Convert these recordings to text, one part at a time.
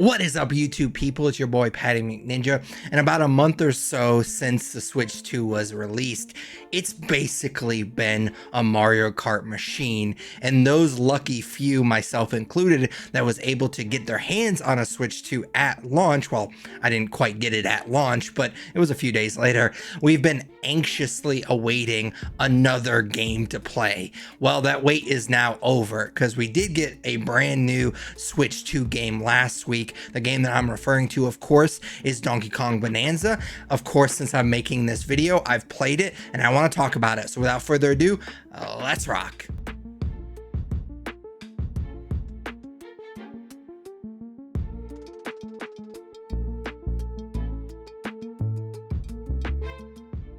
What is up, YouTube people? It's your boy Patty McNinja, and about a month or so since the Switch 2 was released, it's basically been a Mario Kart machine, and those lucky few, myself included, that was able to get their hands on a Switch 2 at launch, well, I didn't quite get it at launch, but it was a few days later, we've been anxiously awaiting another game to play. Well, that wait is now over, because we did get a brand new Switch 2 game last week. The game that I'm referring to, of course, is Donkey Kong Bananza. Of course, since I'm making this video, I've played it and I want to talk about it. So without further ado, let's rock.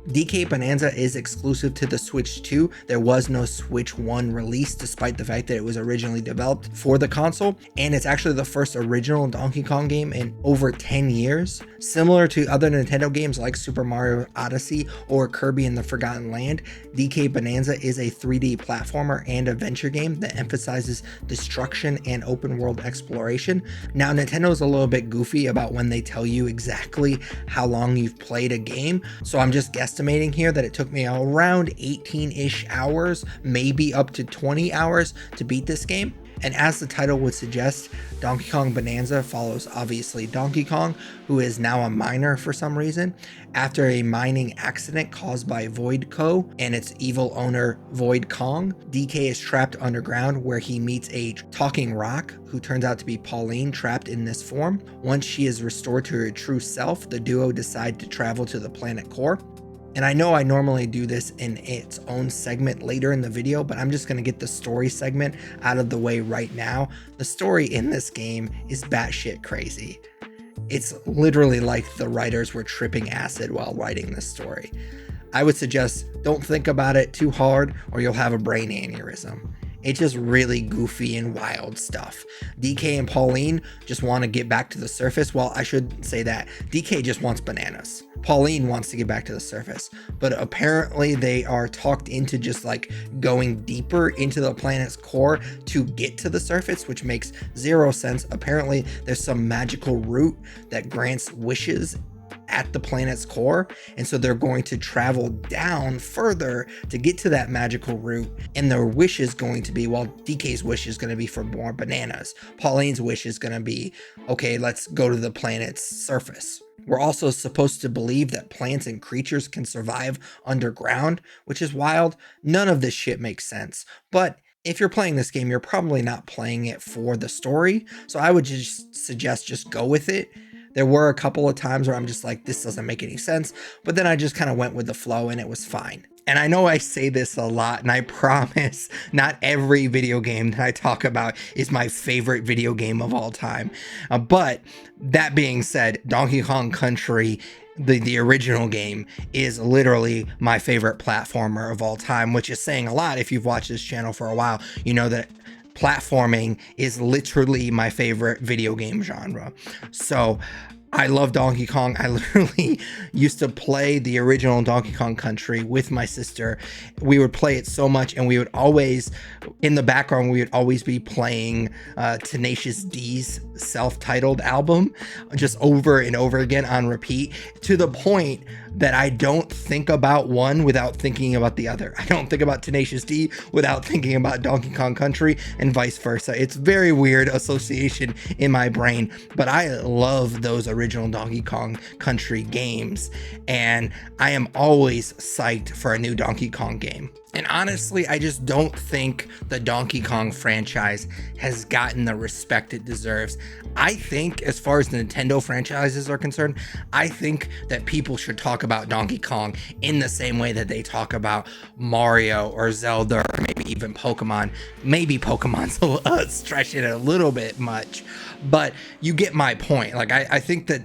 DK Bananza is exclusive to the Switch 2. There was no Switch 1 release, despite the fact that it was originally developed for the console, and it's actually the first original Donkey Kong game in over 10 years. Similar to other Nintendo games like Super Mario Odyssey or Kirby and the Forgotten Land, DK Bananza is a 3D platformer and adventure game that emphasizes destruction and open world exploration. Now, Nintendo's a little bit goofy about when they tell you exactly how long you've played a game, so I'm just guessing here that it took me around 18-ish hours, maybe up to 20 hours to beat this game. And as the title would suggest, Donkey Kong Bananza follows obviously Donkey Kong, who is now a miner for some reason. After a mining accident caused by Void Co. and its evil owner Void Kong, DK is trapped underground where he meets a talking rock who turns out to be Pauline, trapped in this form. Once she is restored to her true self, the duo decide to travel to the planet core. And I know I normally do this in its own segment later in the video, but I'm just going to get the story segment out of the way right now. The story in this game is batshit crazy. It's literally like the writers were tripping acid while writing this story. I would suggest don't think about it too hard or you'll have a brain aneurysm. It's just really goofy and wild stuff. DK and Pauline just want to get back to the surface. Well, I should say that DK just wants bananas. Pauline wants to get back to the surface, but apparently they are talked into just like going deeper into the planet's core to get to the surface, which makes zero sense. Apparently there's some magical root that grants wishes at the planet's core, and so they're going to travel down further to get to that magical root, and their wish is going to be, well, DK's wish is going to be for more bananas. Pauline's wish is going to be, okay, let's go to the planet's surface. We're also supposed to believe that plants and creatures can survive underground, which is wild. None of this shit makes sense, but if you're playing this game, you're probably not playing it for the story, so I would just suggest just go with it. There were a couple of times where I'm just like, this doesn't make any sense, but then I just kind of went with the flow and it was fine. And I know I say this a lot, and I promise not every video game that I talk about is my favorite video game of all time. But that being said, Donkey Kong Country, the original game, is literally my favorite platformer of all time, which is saying a lot. If you've watched this channel for a while, you know that platforming is literally my favorite video game genre. So I love Donkey Kong. I literally used to play the original Donkey Kong Country with my sister. We would play it so much, and we would always, in the background, we would always be playing Tenacious D's self-titled album just over and over again on repeat, to the point that I don't think about one without thinking about the other. I don't think about Tenacious D without thinking about Donkey Kong Country, and vice versa. It's very weird association in my brain, but I love those original Donkey Kong Country games, and I am always psyched for a new Donkey Kong game. And honestly, I just don't think the Donkey Kong franchise has gotten the respect it deserves. I think, as far as the Nintendo franchises are concerned, I think that people should talk about Donkey Kong in the same way that they talk about Mario or Zelda or maybe even Pokemon. Maybe Pokemon's stretching it a little bit much, but you get my point. Like, I think that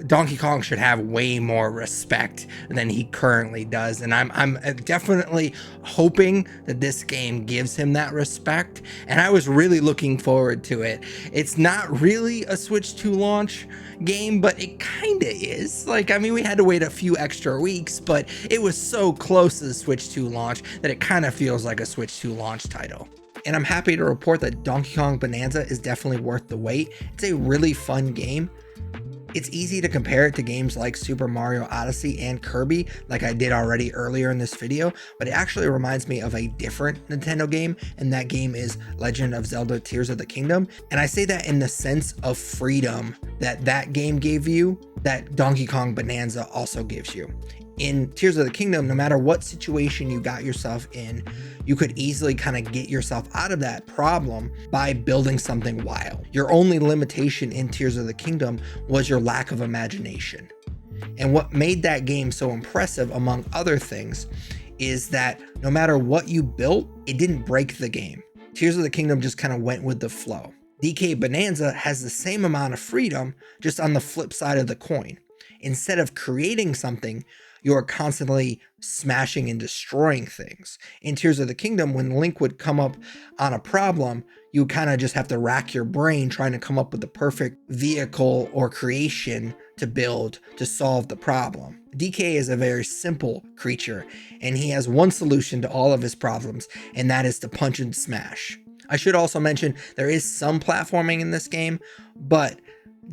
Donkey Kong should have way more respect than he currently does, and I'm definitely hoping that this game gives him that respect, and I was really looking forward to it. It's not really a Switch 2 launch game, but it kinda is. Like, I mean, we had to wait a few extra weeks, but it was so close to the Switch 2 launch that it kind of feels like a Switch 2 launch title. And I'm happy to report that Donkey Kong Bananza is definitely worth the wait. It's a really fun game. It's easy to compare it to games like Super Mario Odyssey and Kirby, like I did already earlier in this video, but it actually reminds me of a different Nintendo game, and that game is Legend of Zelda Tears of the Kingdom. And I say that in the sense of freedom that that game gave you, that Donkey Kong Bananza also gives you. In Tears of the Kingdom, no matter what situation you got yourself in, you could easily kind of get yourself out of that problem by building something wild. Your only limitation in Tears of the Kingdom was your lack of imagination. And what made that game so impressive, among other things, is that no matter what you built, it didn't break the game. Tears of the Kingdom just kind of went with the flow. DK Bananza has the same amount of freedom, just on the flip side of the coin. Instead of creating something, you're constantly smashing and destroying things. In Tears of the Kingdom, when Link would come up on a problem, you kind of just have to rack your brain trying to come up with the perfect vehicle or creation to build to solve the problem. DK is a very simple creature, and he has one solution to all of his problems, and that is to punch and smash. I should also mention there is some platforming in this game, but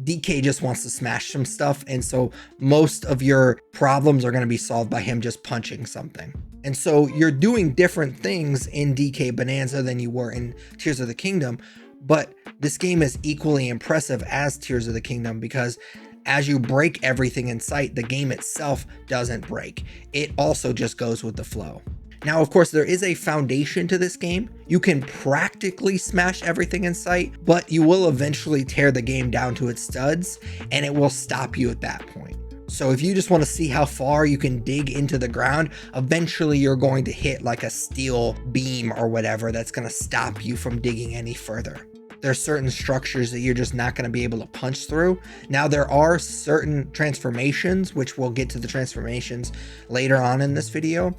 DK just wants to smash some stuff, and so most of your problems are going to be solved by him just punching something. And so you're doing different things in DK Bananza than you were in Tears of the Kingdom, but this game is equally impressive as Tears of the Kingdom because as you break everything in sight, the game itself doesn't break. It also just goes with the flow. Now, of course, there is a foundation to this game. You can practically smash everything in sight, but you will eventually tear the game down to its studs, and it will stop you at that point. So if you just want to see how far you can dig into the ground, eventually you're going to hit like a steel beam or whatever that's going to stop you from digging any further. There's certain structures that you're just not going to be able to punch through. Now, there are certain transformations, which we'll get to the transformations later on in this video,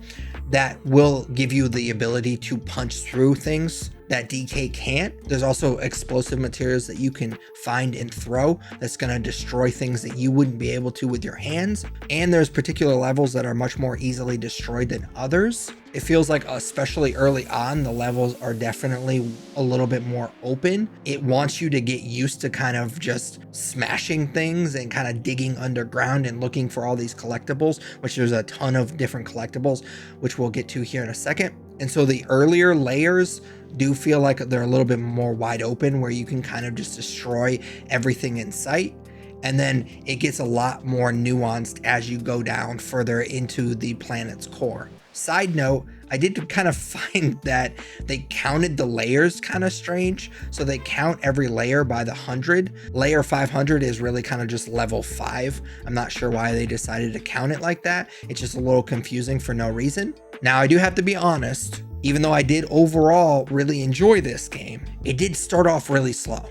that will give you the ability to punch through things that DK can't. There's also explosive materials that you can find and throw that's going to destroy things that you wouldn't be able to with your hands. And there's particular levels that are much more easily destroyed than others. It feels like, especially early on, the levels are definitely a little bit more open. It wants you to get used to kind of just smashing things and kind of digging underground and looking for all these collectibles, which there's a ton of different collectibles, which we'll get to here in a second. And so the earlier layers do feel like they're a little bit more wide open, where you can kind of just destroy everything in sight. And then it gets a lot more nuanced as you go down further into the planet's core. Side note, I did kind of find that they counted the layers kind of strange. So they count every layer by the 100. Layer 500 is really kind of just level 5. I'm not sure why they decided to count it like that. It's just a little confusing for no reason. Now, I do have to be honest, even though I did overall really enjoy this game, it did start off really slow.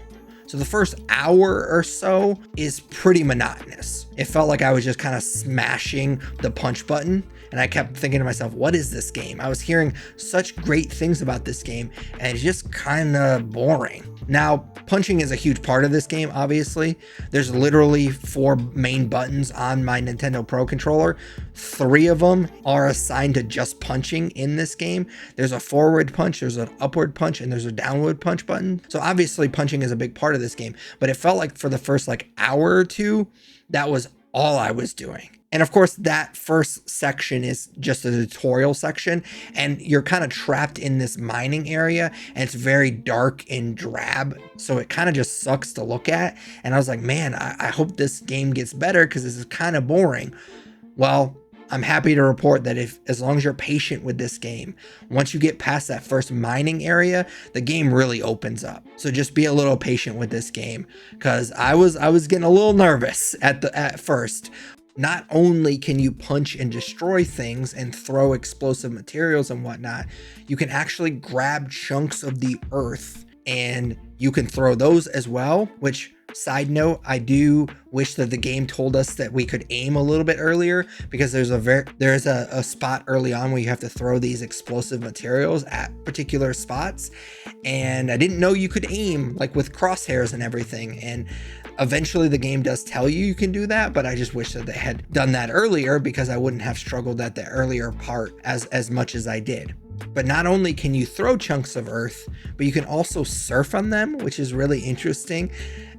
So the first hour or so is pretty monotonous. It felt like I was just kind of smashing the punch button, and I kept thinking to myself, what is this game? I was hearing such great things about this game, and it's just kind of boring. Now, punching is a huge part of this game, obviously. There's literally 4 main buttons on my Nintendo Pro controller. 3 of them are assigned to just punching in this game. There's a forward punch, there's an upward punch, and there's a downward punch button. So obviously punching is a big part of this game, but it felt like for the first hour or two, that was all I was doing. And of course, that first section is just a tutorial section, and you're kind of trapped in this mining area, and it's very dark and drab, so it kind of just sucks to look at. And I was like, man, I hope this game gets better because this is kind of boring. Well, I'm happy to report that as long as you're patient with this game, once you get past that first mining area, the game really opens up. So just be a little patient with this game, because I was getting a little nervous at first. Not only can you punch and destroy things and throw explosive materials and whatnot, you can actually grab chunks of the earth and you can throw those as well, which, side note, I do wish that the game told us that we could aim a little bit earlier, because there's a spot early on where you have to throw these explosive materials at particular spots, and I didn't know you could aim with crosshairs and everything. And eventually the game does tell you can do that, but I just wish that they had done that earlier, because I wouldn't have struggled at the earlier part as much as I did. But not only can you throw chunks of earth, but you can also surf on them, which is really interesting.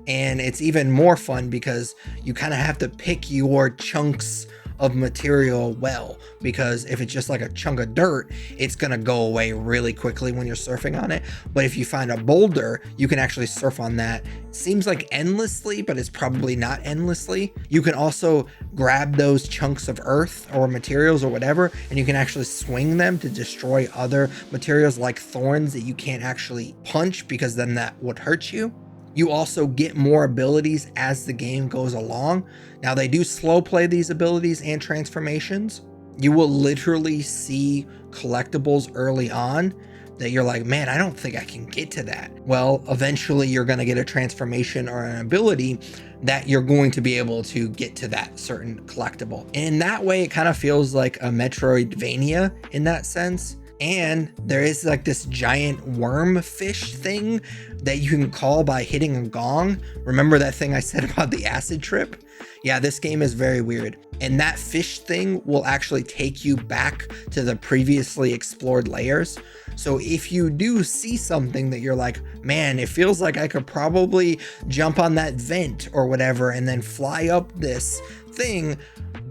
And it's even more fun because you kind of have to pick your chunks of material well, because if it's just like a chunk of dirt, it's gonna go away really quickly when you're surfing on it. But if you find a boulder, you can actually surf on that. Seems like endlessly, but it's probably not endlessly. You can also grab those chunks of earth or materials or whatever, and you can actually swing them to destroy other materials like thorns that you can't actually punch, because then that would hurt you. You also get more abilities as the game goes along. Now, they do slow play these abilities and transformations. You will literally see collectibles early on that you're like, man, I don't think I can get to that. Well, eventually you're going to get a transformation or an ability that you're going to be able to get to that certain collectible. And in that way, it kind of feels like a Metroidvania in that sense. And there is like this giant worm fish thing that you can call by hitting a gong. Remember that thing I said about the acid trip? Yeah, this game is very weird. And that fish thing will actually take you back to the previously explored layers. So if you do see something that you're like, man, it feels like I could probably jump on that vent or whatever and then fly up this thing.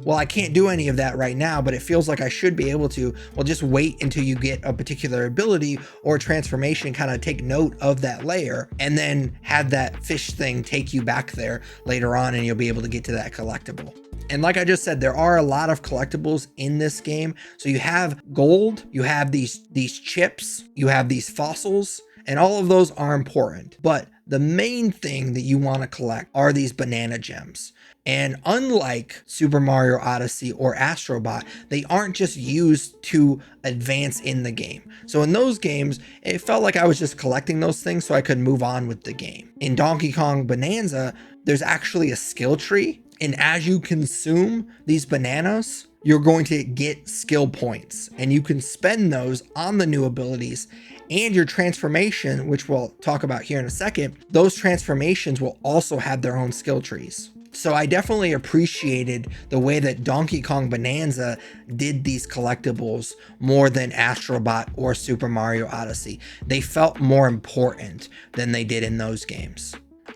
Well, I can't do any of that right now, but it feels like I should be able to. Well, just wait until you get a particular ability or transformation, kind of take note of that layer, and then have that fish thing take you back there later on, and you'll be able to get to that collectible. And like I just said, there are a lot of collectibles in this game. So you have gold, you have these chips, you have these fossils, and all of those are important. But the main thing that you want to collect are these banana gems. And unlike Super Mario Odyssey or Astro Bot, they aren't just used to advance in the game. So in those games, it felt like I was just collecting those things so I could move on with the game. In Donkey Kong Bananza, there's actually a skill tree. And as you consume these bananas, you're going to get skill points. And you can spend those on the new abilities. And your transformation, which we'll talk about here in a second, those transformations will also have their own skill trees. So I definitely appreciated the way that Donkey Kong Bananza did these collectibles more than Astro Bot or Super Mario Odyssey. They felt more important than they did in those games.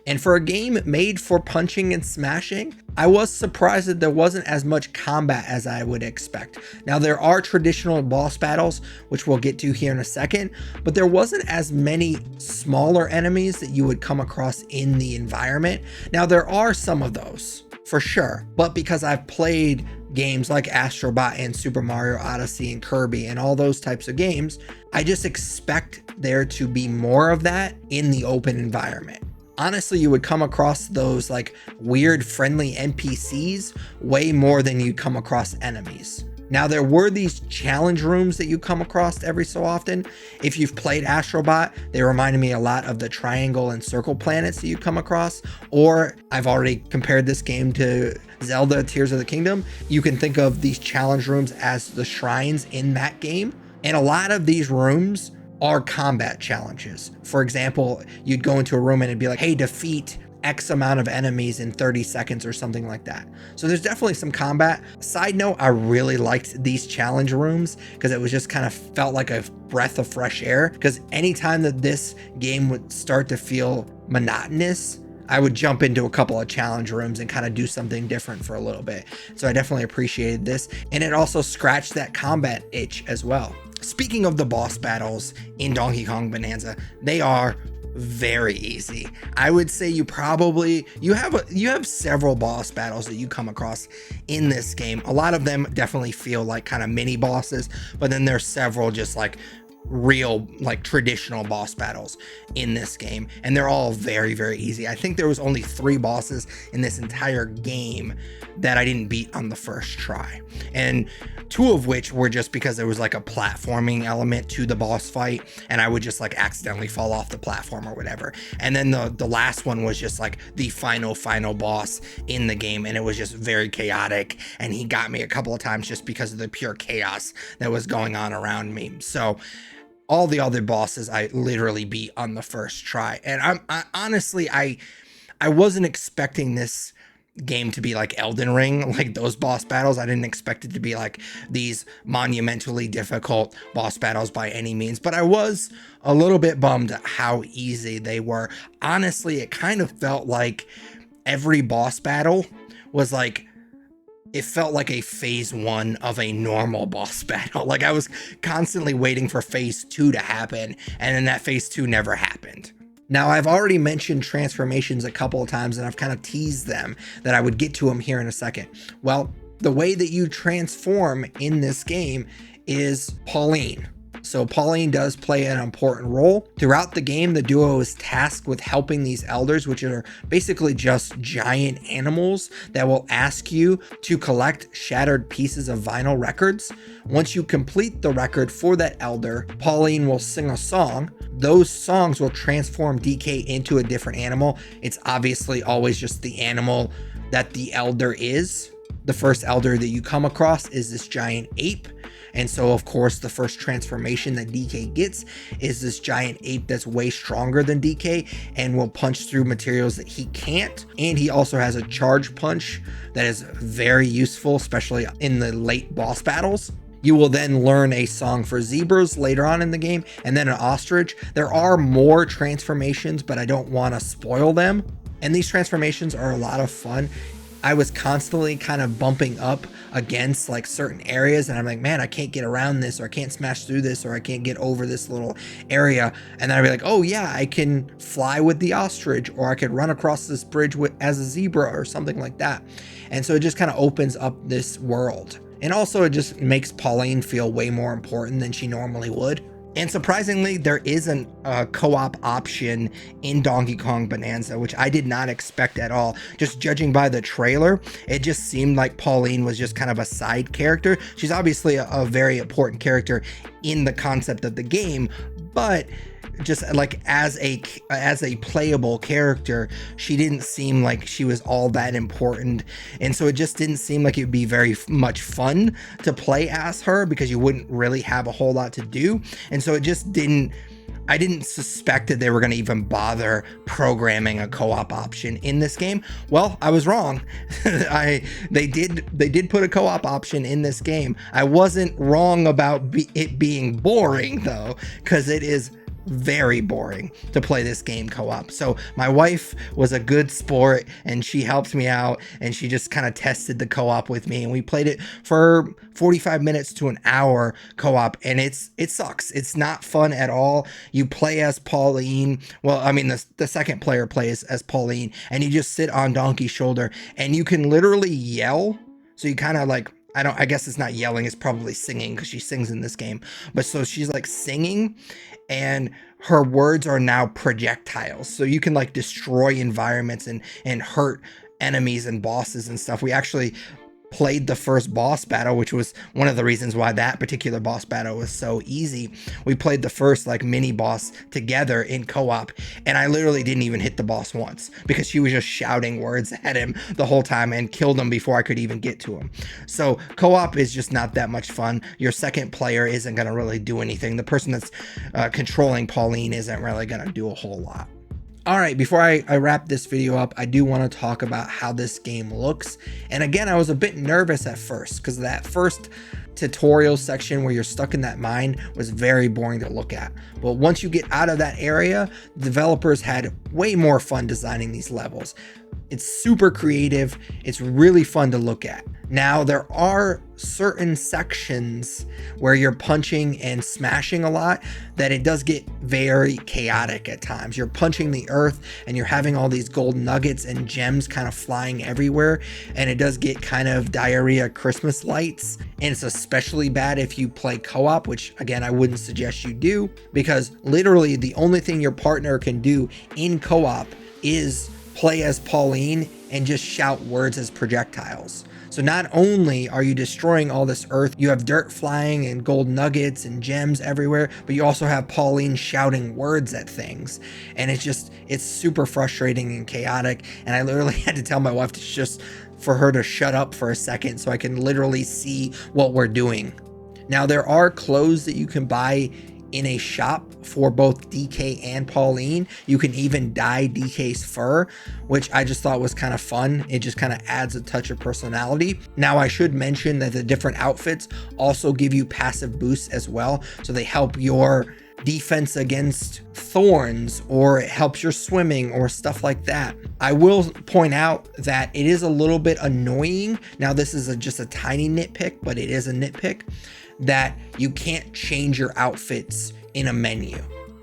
And for a game made for punching and smashing, I was surprised that there wasn't as much combat as I would expect. Now, there are traditional boss battles, which we'll get to here in a second, but there wasn't as many smaller enemies that you would come across in the environment. Now, there are some of those, for sure, but because I've played games like Astro Bot and Super Mario Odyssey and Kirby and all those types of games, I just expect there to be more of that in the open environment. Honestly, you would come across those like weird friendly NPCs way more than you come across enemies. Now, there were these challenge rooms that you come across every so often. If you've played Astro Bot, they reminded me a lot of the triangle and circle planets that you come across. Or I've already compared this game to Zelda Tears of the Kingdom. You can think of these challenge rooms as the shrines in that game. And a lot of these rooms are combat challenges. For example, you'd go into a room and it'd be like, hey, defeat X amount of enemies in 30 seconds or something like that. So there's definitely some combat. Side note, I really liked these challenge rooms because it was just kind of felt like a breath of fresh air, because anytime that this game would start to feel monotonous, I would jump into a couple of challenge rooms and kind of do something different for a little bit. So I definitely appreciated this. And it also scratched that combat itch as well. Speaking of the boss battles in Donkey Kong Bananza, they are very easy. I would say you have several boss battles that you come across in this game. A lot of them definitely feel like kind of mini bosses, but then there's several just like real like traditional boss battles in this game, and they're all very, very easy. I think there was only 3 bosses in this entire game that I didn't beat on the first try, and 2 of which were just because there was like a platforming element to the boss fight, and I would just like accidentally fall off the platform or whatever. And then the last one was just like the final boss in the game, and it was just very chaotic, and he got me a couple of times just because of the pure chaos that was going on around me. So all the other bosses I literally beat on the first try. And I honestly wasn't expecting this game to be like Elden Ring, like those boss battles. I didn't expect it to be like these monumentally difficult boss battles by any means, but I was a little bit bummed at how easy they were. Honestly, it kind of felt like every boss battle was like, it felt like a phase 1 of a normal boss battle. Like I was constantly waiting for phase 2 to happen, and then that phase 2 never happened. Now, I've already mentioned transformations a couple of times, and I've kind of teased them that I would get to them here in a second. Well, the way that you transform in this game is Pauline. So Pauline does play an important role. Throughout the game, the duo is tasked with helping these elders, which are basically just giant animals that will ask you to collect shattered pieces of vinyl records. Once you complete the record for that elder, Pauline will sing a song. Those songs will transform DK into a different animal. It's obviously always just the animal that the elder is. The first elder that you come across is this giant ape. And so, of course, the first transformation that DK gets is this giant ape that's way stronger than DK and will punch through materials that he can't. And he also has a charge punch that is very useful, especially in the late boss battles. You will then learn a song for zebras later on in the game, and then an ostrich. There are more transformations, but I don't want to spoil them. And these transformations are a lot of fun. I was constantly kind of bumping up against like certain areas, and I'm like, man, I can't get around this, or I can't smash through this, or I can't get over this little area. And then I'd be like, oh yeah, I can fly with the ostrich, or I could run across this bridge as a zebra or something like that. And so it just kind of opens up this world. And also it just makes Pauline feel way more important than she normally would. And surprisingly, there is a co-op option in Donkey Kong Bananza, which I did not expect at all. Just judging by the trailer, it just seemed like Pauline was just kind of a side character. She's obviously a very important character in the concept of the game, but just like as a playable character, she didn't seem like she was all that important. And so it just didn't seem like it would be very much fun to play as her, because you wouldn't really have a whole lot to do. And so it just didn't, I didn't suspect that they were going to even bother programming a co-op option in this game. Well, I was wrong. They did put a co-op option in this game. I wasn't wrong about it being boring though, because it is very boring to play this game co-op. So my wife was a good sport, and she helped me out, and she just kind of tested the co-op with me, and we played it for 45 minutes to an hour co-op, and it sucks. It's not fun at all. You play as Pauline. Well, I mean, the second player plays as Pauline, and you just sit on Donkey's shoulder, and you can literally yell. So you kind of like, I guess it's not yelling, it's probably singing, because she sings in this game. But so she's like singing, and her words are now projectiles. So you can like destroy environments and hurt enemies and bosses and stuff. We actually played the first boss battle, which was one of the reasons why that particular boss battle was so easy. We played the first like mini boss together in co-op, and I literally didn't even hit the boss once, because she was just shouting words at him the whole time and killed him before I could even get to him. So co-op is just not that much fun. Your second player isn't going to really do anything. The person that's controlling Pauline isn't really going to do a whole lot. All right, before I wrap this video up, I do want to talk about how this game looks. And again, I was a bit nervous at first, because that first tutorial section where you're stuck in that mine was very boring to look at. But once you get out of that area, developers had way more fun designing these levels. It's super creative. It's really fun to look at. Now, there are certain sections where you're punching and smashing a lot that it does get very chaotic at times. You're punching the earth and you're having all these gold nuggets and gems kind of flying everywhere, and it does get kind of diarrhea Christmas lights. And it's especially bad if you play co-op, which again, I wouldn't suggest you do, because literally the only thing your partner can do in co-op is play as Pauline and just shout words as projectiles. So not only are you destroying all this earth, you have dirt flying and gold nuggets and gems everywhere, but you also have Pauline shouting words at things. And it's super frustrating and chaotic. And I literally had to tell my wife for her to shut up for a second so I can literally see what we're doing. Now, there are clothes that you can buy in a shop for both DK and Pauline. You can even dye DK's fur, which I just thought was kind of fun. It just kind of adds a touch of personality. Now, I should mention that the different outfits also give you passive boosts as well. So they help your defense against thorns, or it helps your swimming or stuff like that. I will point out that it is a little bit annoying. Now, this is just a tiny nitpick, but it is a nitpick, that you can't change your outfits in a menu.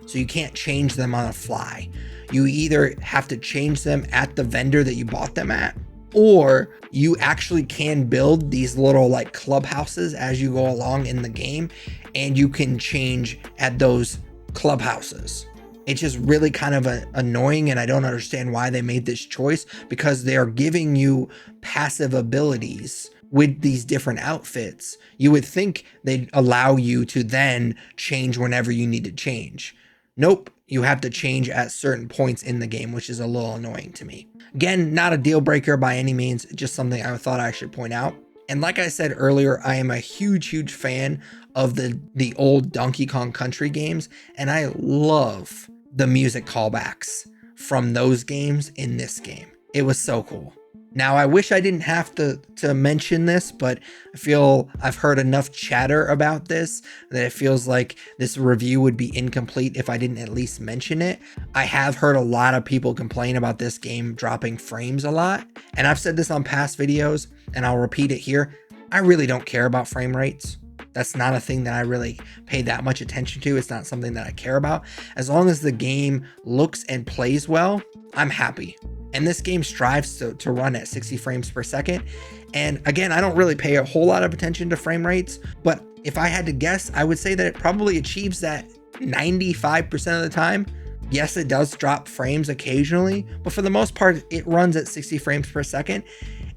So you can't change them on the fly. You either have to change them at the vendor that you bought them at, or you actually can build these little like clubhouses as you go along in the game, and you can change at those clubhouses. It's just really kind of annoying, and I don't understand why they made this choice, because they are giving you passive abilities with these different outfits. You would think they'd allow you to then change whenever you need to change. Nope, you have to change at certain points in the game, which is a little annoying to me. Again, not a deal breaker by any means, just something I thought I should point out. And like I said earlier, I am a huge fan of the old Donkey Kong Country games, and I love the music callbacks from those games in this game. It was so cool. Now, I wish I didn't have to mention this, but I feel I've heard enough chatter about this that it feels like this review would be incomplete if I didn't at least mention it. I have heard a lot of people complain about this game dropping frames a lot, and I've said this on past videos, and I'll repeat it here. I really don't care about frame rates. That's not a thing that I really pay that much attention to. It's not something that I care about. As long as the game looks and plays well, I'm happy. And this game strives to run at 60 frames per second. And again, I don't really pay a whole lot of attention to frame rates, but if I had to guess, I would say that it probably achieves that 95% of the time. Yes, it does drop frames occasionally, but for the most part, it runs at 60 frames per second.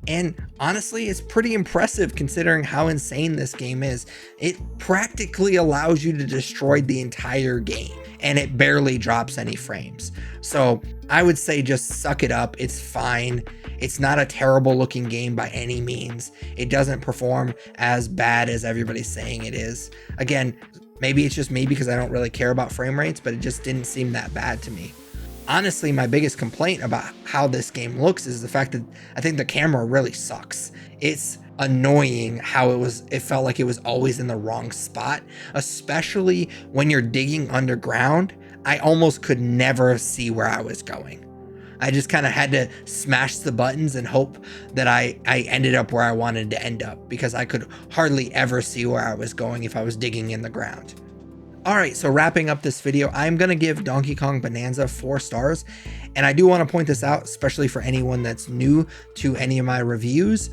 And honestly, it's pretty impressive considering how insane this game is. It practically allows you to destroy the entire game, and it barely drops any frames. So I would say just suck it up. It's fine. It's not a terrible looking game by any means. It doesn't perform as bad as everybody's saying it is. Again, maybe it's just me because I don't really care about frame rates, but it just didn't seem that bad to me. Honestly, my biggest complaint about how this game looks is the fact that I think the camera really sucks. It's annoying how it felt like it was always in the wrong spot, especially when you're digging underground. I almost could never see where I was going. I just kind of had to smash the buttons and hope that I ended up where I wanted to end up, because I could hardly ever see where I was going if I was digging in the ground. Alright, so wrapping up this video, I'm going to give Donkey Kong Bananza 4 stars. And I do want to point this out, especially for anyone that's new to any of my reviews.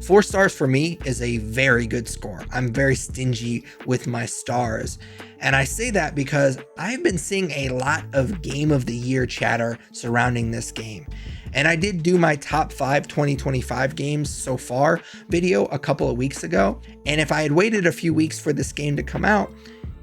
4 stars for me is a very good score. I'm very stingy with my stars. And I say that because I've been seeing a lot of Game of the Year chatter surrounding this game. And I did do my top 5 2025 games so far video a couple of weeks ago. And if I had waited a few weeks for this game to come out,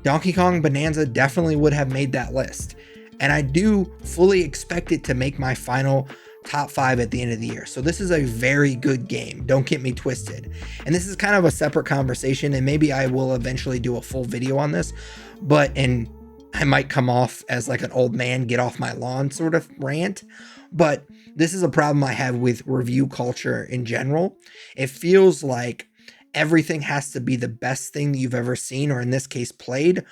Donkey Kong Bananza definitely would have made that list. And I do fully expect it to make my final top 5 at the end of the year. So this is a very good game. Don't get me twisted. And this is kind of a separate conversation, and maybe I will eventually do a full video on this, and I might come off as like an old man, get off my lawn sort of rant. But this is a problem I have with review culture in general. It feels like everything has to be the best thing that you've ever seen, or in this case played,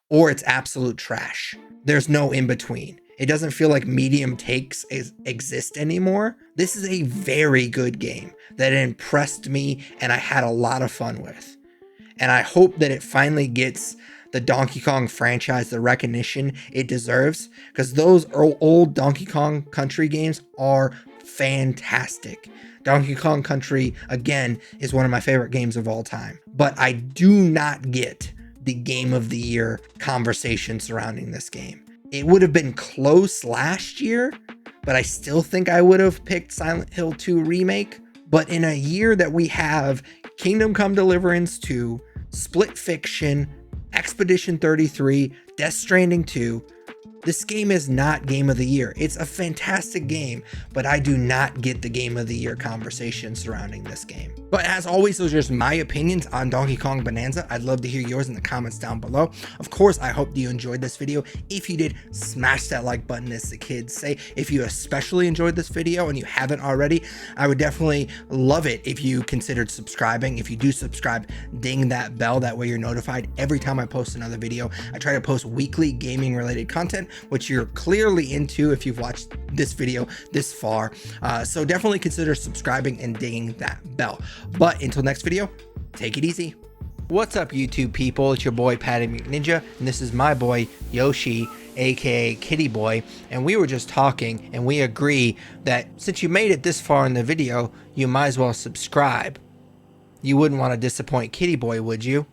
or it's absolute trash. There's no in between. It doesn't feel like medium takes exist anymore. This is a very good game that impressed me and I had a lot of fun with. And I hope that it finally gets the Donkey Kong franchise the recognition it deserves, because those old Donkey Kong Country games are fantastic. Donkey Kong Country, again, is one of my favorite games of all time. But I do not get the Game of the Year conversation surrounding this game. It would have been close last year, but I still think I would have picked Silent Hill 2 Remake. But in a year that we have Kingdom Come Deliverance 2, Split Fiction, Expedition 33, Death Stranding 2, this game is not Game of the Year. It's a fantastic game, but I do not get the Game of the Year conversation surrounding this game. But as always, those are just my opinions on Donkey Kong Bananza. I'd love to hear yours in the comments down below. Of course, I hope that you enjoyed this video. If you did, smash that like button, as the kids say. If you especially enjoyed this video and you haven't already, I would definitely love it if you considered subscribing. If you do subscribe, ding that bell. That way you're notified every time I post another video. I try to post weekly gaming related content, which you're clearly into if you've watched this video this far. So definitely consider subscribing and dinging that bell. But until next video, take it easy. What's up, YouTube people? It's your boy Patty McNinja, and this is my boy Yoshi, aka Kitty Boy. And we were just talking, and we agree that since you made it this far in the video, you might as well subscribe. You wouldn't want to disappoint Kitty Boy, would you?